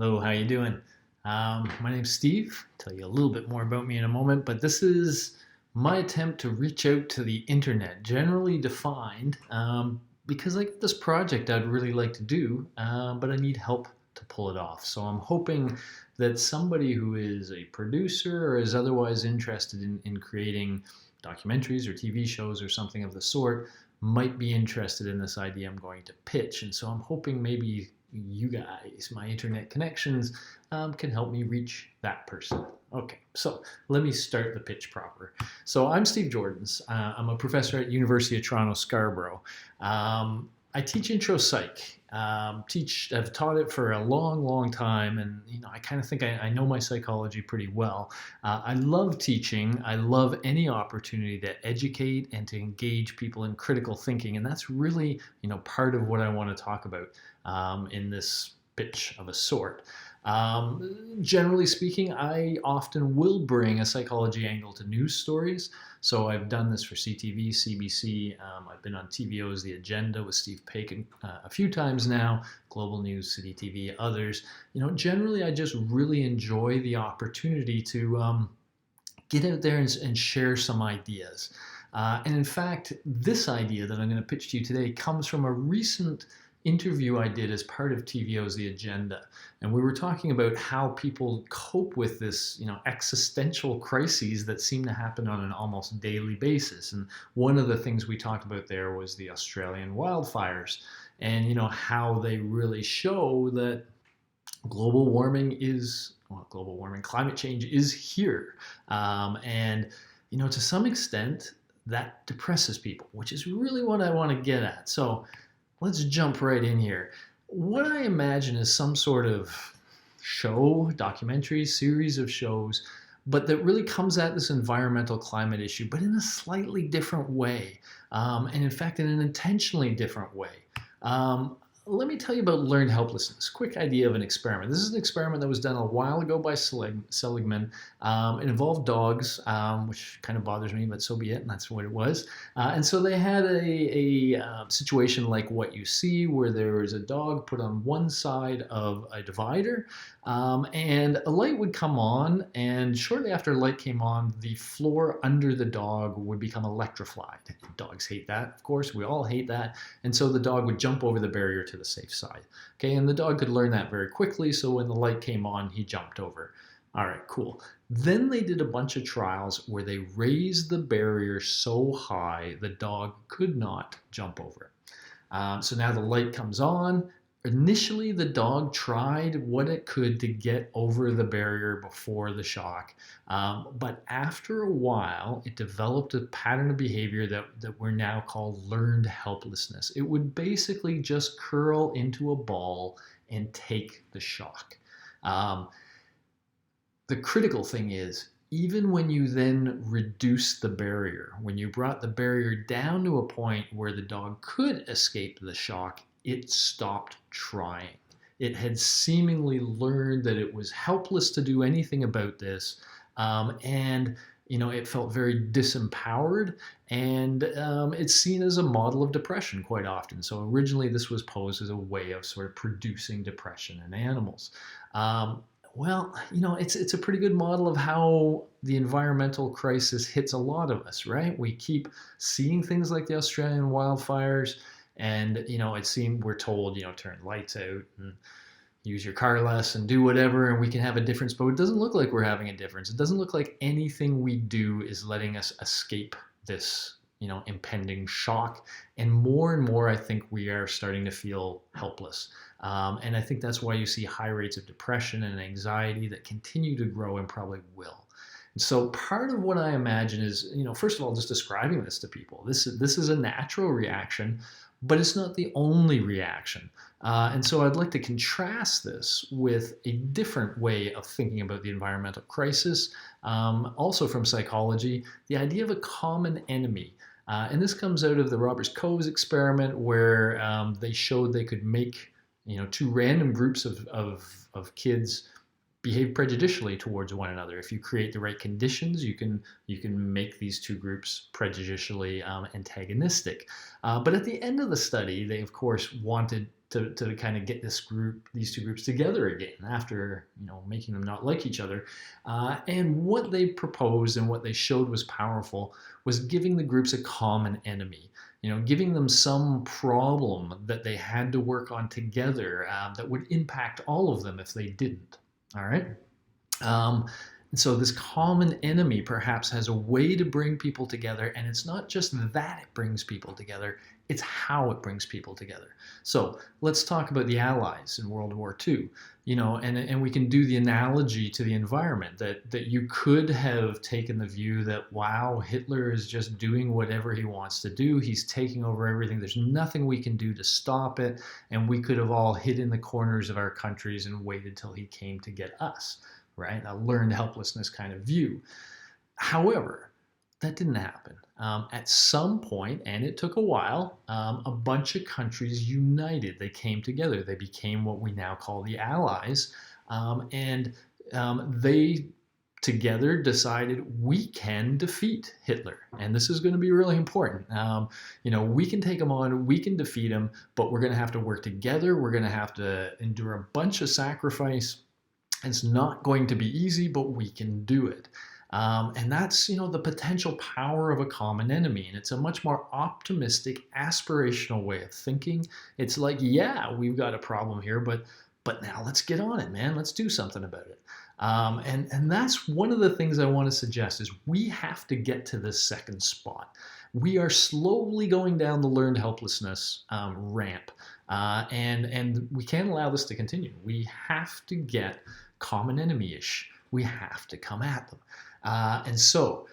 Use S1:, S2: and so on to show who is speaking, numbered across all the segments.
S1: Hello, how you doing? My name's Steve. I'll tell you a little bit more about me in a moment, but this is my attempt to reach out to the internet, generally defined, because I got this project I'd really like to do, but I need help to pull it off. So I'm hoping that somebody who is a producer or is otherwise interested in creating documentaries or TV shows or something of the sort might be interested in this idea I'm going to pitch. And so I'm hoping maybe you guys, my internet connections, can help me reach that person. Okay, so let me start the pitch proper. So I'm Steve Jordans. I'm a professor at University of Toronto Scarborough. I teach intro psych. I've taught it for a long time, and I kind of think I know my psychology pretty well. I love teaching. I love any opportunity to educate and to engage people in critical thinking, and that's really part of what I want to talk about in this pitch of a sort. Generally speaking, I often will bring a psychology angle to news stories. So I've done this for CTV, CBC. I've been on TVO's The Agenda with Steve Paikin a few times now, Global News, City TV, others. Generally I just really enjoy the opportunity to get out there and share some ideas. And in fact, this idea that I'm going to pitch to you today comes from a recent interview I did as part of TVO's The Agenda. And we were talking about how people cope with this, existential crises that seem to happen on an almost daily basis. And one of the things we talked about there was the Australian wildfires and, how they really show that climate change is here. And, to some extent, that depresses people, which is really what I want to get at. So let's jump right in here. What I imagine is some sort of show, documentary, series of shows, but that really comes at this environmental climate issue, but in a slightly different way. And in fact, in an intentionally different way. Let me tell you about learned helplessness. Quick idea of an experiment. This is an experiment that was done a while ago by Seligman. It involved dogs, which kind of bothers me, but so be it, and that's what it was. And so they had a situation like what you see, where there is a dog put on one side of a divider, and a light would come on, and shortly after light came on, the floor under the dog would become electrified. Dogs hate that, of course. We all hate that. And so the dog would jump over the barrier to the safe side. Okay, and the dog could learn that very quickly, so when the light came on, he jumped over. All right, cool. Then they did a bunch of trials where they raised the barrier so high the dog could not jump over it. So now the light comes on. Initially, the dog tried what it could to get over the barrier before the shock. But after a while, it developed a pattern of behavior that we're now called learned helplessness. It would basically just curl into a ball and take the shock. The critical thing is, even when you then reduce the barrier, when you brought the barrier down to a point where the dog could escape the shock, it stopped trying. It had seemingly learned that it was helpless to do anything about this, and it felt very disempowered, and it's seen as a model of depression quite often. So originally this was posed as a way of sort of producing depression in animals. It's a pretty good model of how the environmental crisis hits a lot of us, right? We keep seeing things like the Australian wildfires, and we're told, turn lights out and use your car less and do whatever, and we can have a difference, but it doesn't look like we're having a difference. It doesn't look like anything we do is letting us escape this impending shock. And more, I think we are starting to feel helpless. And I think that's why you see high rates of depression and anxiety that continue to grow and probably will. And so part of what I imagine is, first of all, just describing this to people. This is a natural reaction, but it's not the only reaction. And so I'd like to contrast this with a different way of thinking about the environmental crisis, also from psychology, the idea of a common enemy. And this comes out of the Roberts Coves experiment, where they showed they could make two random groups of kids behave prejudicially towards one another. If you create the right conditions, you can make these two groups prejudicially antagonistic. But at the end of the study, they of course wanted to kind of get these two groups together again after making them not like each other. And what they proposed and what they showed was powerful was giving the groups a common enemy. Giving them some problem that they had to work on together that would impact all of them if they didn't. All right. And so this common enemy perhaps has a way to bring people together, and it's not just that it brings people together, it's how it brings people together. So let's talk about the Allies in World War II. And we can do the analogy to the environment that you could have taken the view that, wow, Hitler is just doing whatever he wants to do. He's taking over everything. There's nothing we can do to stop it. And we could have all hid in the corners of our countries and waited till he came to get us. Right? A learned helplessness kind of view. However, that didn't happen. At some point, and it took a while, a bunch of countries united. They came together. They became what we now call the Allies. And they together decided we can defeat Hitler. And this is going to be really important. We can take him on, we can defeat him, but we're going to have to work together. We're going to have to endure a bunch of sacrifice. It's not going to be easy, but we can do it. And that's, the potential power of a common enemy. And it's a much more optimistic, aspirational way of thinking. It's like, yeah, we've got a problem here, but now let's get on it, man. Let's do something about it. And that's one of the things I want to suggest is we have to get to this second spot. We are slowly going down the learned helplessness ramp. And we can't allow this to continue. We have to get common enemy-ish. We have to come at them. And so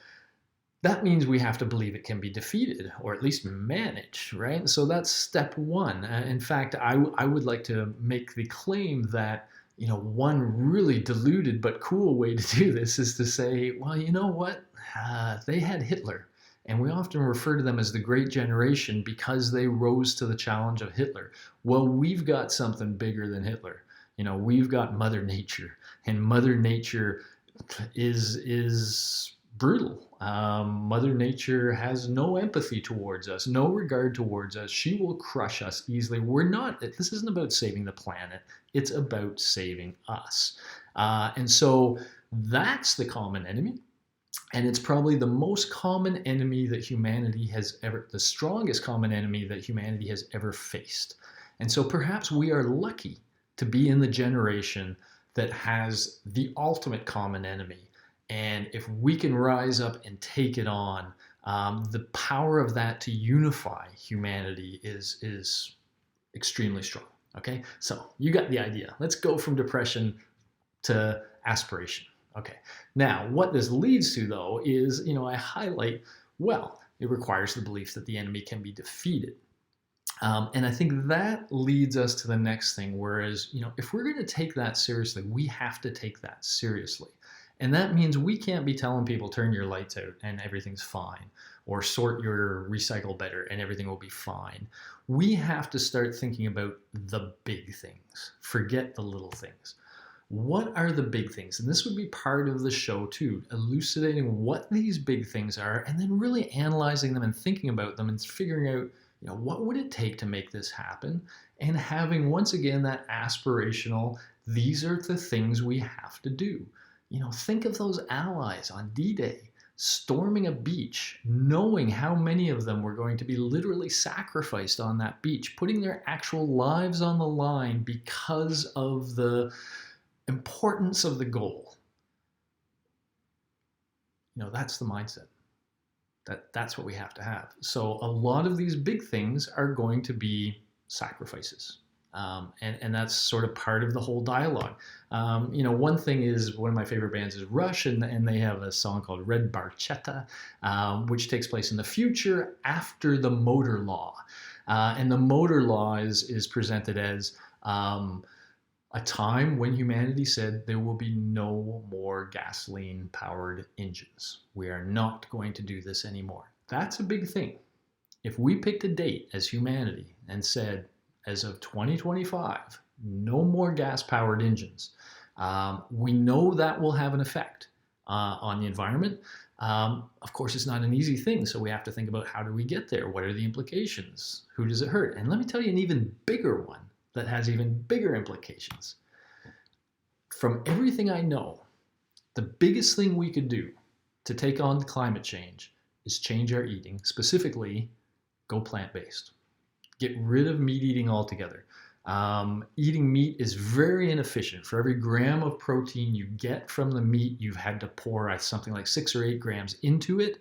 S1: that means we have to believe it can be defeated or at least managed, right? So that's step one. In fact, I would like to make the claim that, one really diluted but cool way to do this is to say, well, you know what? They had Hitler. And we often refer to them as the Great Generation because they rose to the challenge of Hitler. Well, we've got something bigger than Hitler. We've got Mother Nature, and Mother Nature is brutal. Mother Nature has no empathy towards us, no regard towards us. She will crush us easily. This isn't about saving the planet. It's about saving us. And so that's the common enemy. And it's probably the most common enemy that humanity has ever, the strongest common enemy that humanity has ever faced. And so perhaps we are lucky to be in the generation that has the ultimate common enemy. And if we can rise up and take it on, the power of that to unify humanity is extremely strong. Okay, so you got the idea. Let's go from depression to aspiration. Okay, now what this leads to though is, I highlight, well, it requires the belief that the enemy can be defeated. And I think that leads us to the next thing, whereas, if we're going to take that seriously, we have to take that seriously. And that means we can't be telling people, turn your lights out and everything's fine, or sort your recycle better and everything will be fine. We have to start thinking about the big things. Forget the little things. What are the big things? And this would be part of the show too, elucidating what these big things are and then really analyzing them and thinking about them and figuring out, what would it take to make this happen? And having, once again, that aspirational, these are the things we have to do. Think of those allies on D-Day, storming a beach, knowing how many of them were going to be literally sacrificed on that beach, putting their actual lives on the line because of the importance of the goal. That's the mindset. That's what we have to have. So a lot of these big things are going to be sacrifices. And that's sort of part of the whole dialogue. One thing is, one of my favorite bands is Rush, and they have a song called Red Barchetta, which takes place in the future after the motor law. And the motor law is presented as a time when humanity said there will be no more gasoline-powered engines. We are not going to do this anymore. That's a big thing. If we picked a date as humanity and said, as of 2025, no more gas-powered engines, we know that will have an effect on the environment. Of course, it's not an easy thing, so we have to think about how do we get there? What are the implications? Who does it hurt? And let me tell you an even bigger one that has even bigger implications. From everything I know, the biggest thing we could do to take on climate change is change our eating, specifically go plant-based. Get rid of meat eating altogether. Eating meat is very inefficient. For every gram of protein you get from the meat, you've had to pour something like 6 or 8 grams into it,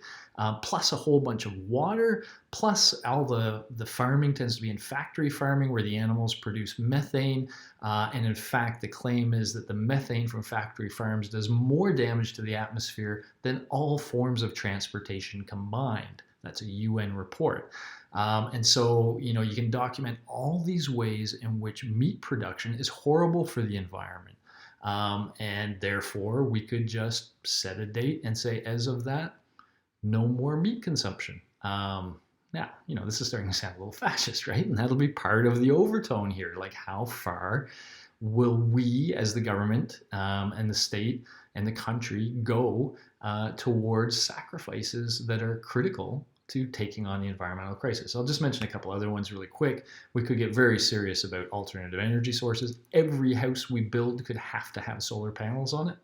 S1: plus a whole bunch of water, plus all the farming tends to be in factory farming where the animals produce methane. And in fact, the claim is that the methane from factory farms does more damage to the atmosphere than all forms of transportation combined. That's a UN report. And so, you can document all these ways in which meat production is horrible for the environment. And therefore, we could just set a date and say, as of that, no more meat consumption. Now, this is starting to sound a little fascist, right? And that'll be part of the overtone here. Like, how far will we, as the government and the state and the country, go towards sacrifices that are critical to taking on the environmental crisis? I'll just mention a couple other ones really quick. We could get very serious about alternative energy sources. Every house we build could have to have solar panels on it,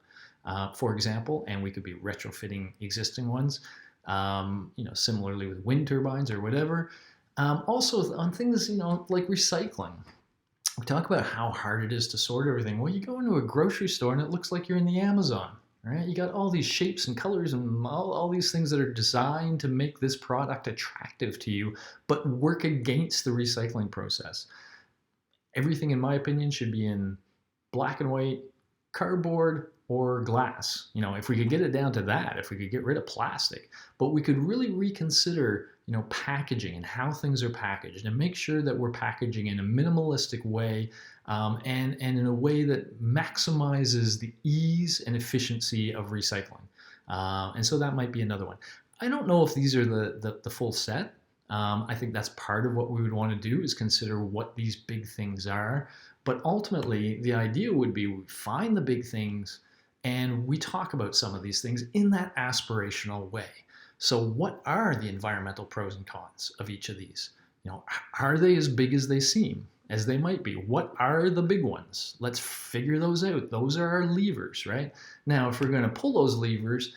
S1: for example, and we could be retrofitting existing ones, similarly with wind turbines or whatever. Also on things, like recycling. We talk about how hard it is to sort everything. Well, you go into a grocery store and it looks like you're in the Amazon. Right? You got all these shapes and colors and all these things that are designed to make this product attractive to you, but work against the recycling process. Everything, in my opinion, should be in black and white, cardboard, or glass. If we could get it down to that, if we could get rid of plastic, but we could really reconsider, packaging and how things are packaged and make sure that we're packaging in a minimalistic way and in a way that maximizes the ease and efficiency of recycling. And so that might be another one. I don't know if these are the full set. I think that's part of what we would want to do is consider what these big things are. But ultimately, the idea would be we find the big things and we talk about some of these things in that aspirational way. So what are the environmental pros and cons of each of these? Are they as big as they seem, as they might be? What are the big ones? Let's figure those out. Those are our levers, right? Now, if we're going to pull those levers,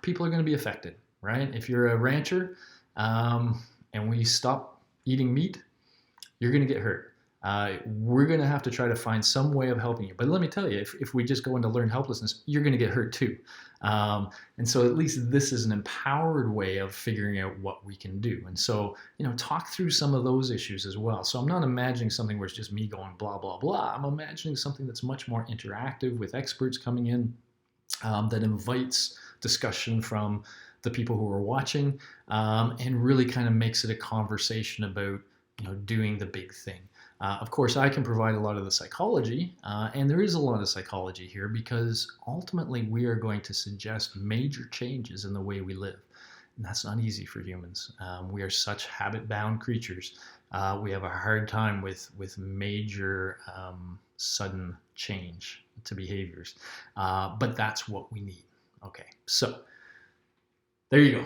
S1: people are going to be affected, right? If you're a rancher and we stop eating meat, you're going to get hurt. We're going to have to try to find some way of helping you. But let me tell you, if we just go into learned helplessness, you're going to get hurt too. And so at least this is an empowered way of figuring out what we can do. And so, talk through some of those issues as well. So I'm not imagining something where it's just me going blah, blah, blah. I'm imagining something that's much more interactive with experts coming in that invites discussion from the people who are watching and really kind of makes it a conversation about, doing the big thing. Of course, I can provide a lot of the psychology, and there is a lot of psychology here because ultimately we are going to suggest major changes in the way we live. And that's not easy for humans. We are such habit-bound creatures. We have a hard time with major sudden change to behaviors. But that's what we need. Okay, so there you go.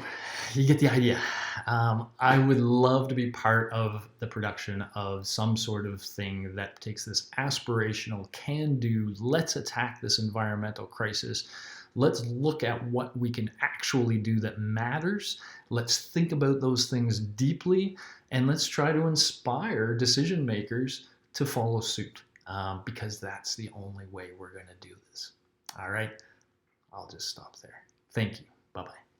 S1: You get the idea. I would love to be part of the production of some sort of thing that takes this aspirational, can-do, let's attack this environmental crisis. Let's look at what we can actually do that matters. Let's think about those things deeply, and let's try to inspire decision makers to follow suit, because that's the only way we're going to do this. All right, I'll just stop there. Thank you. Bye-bye.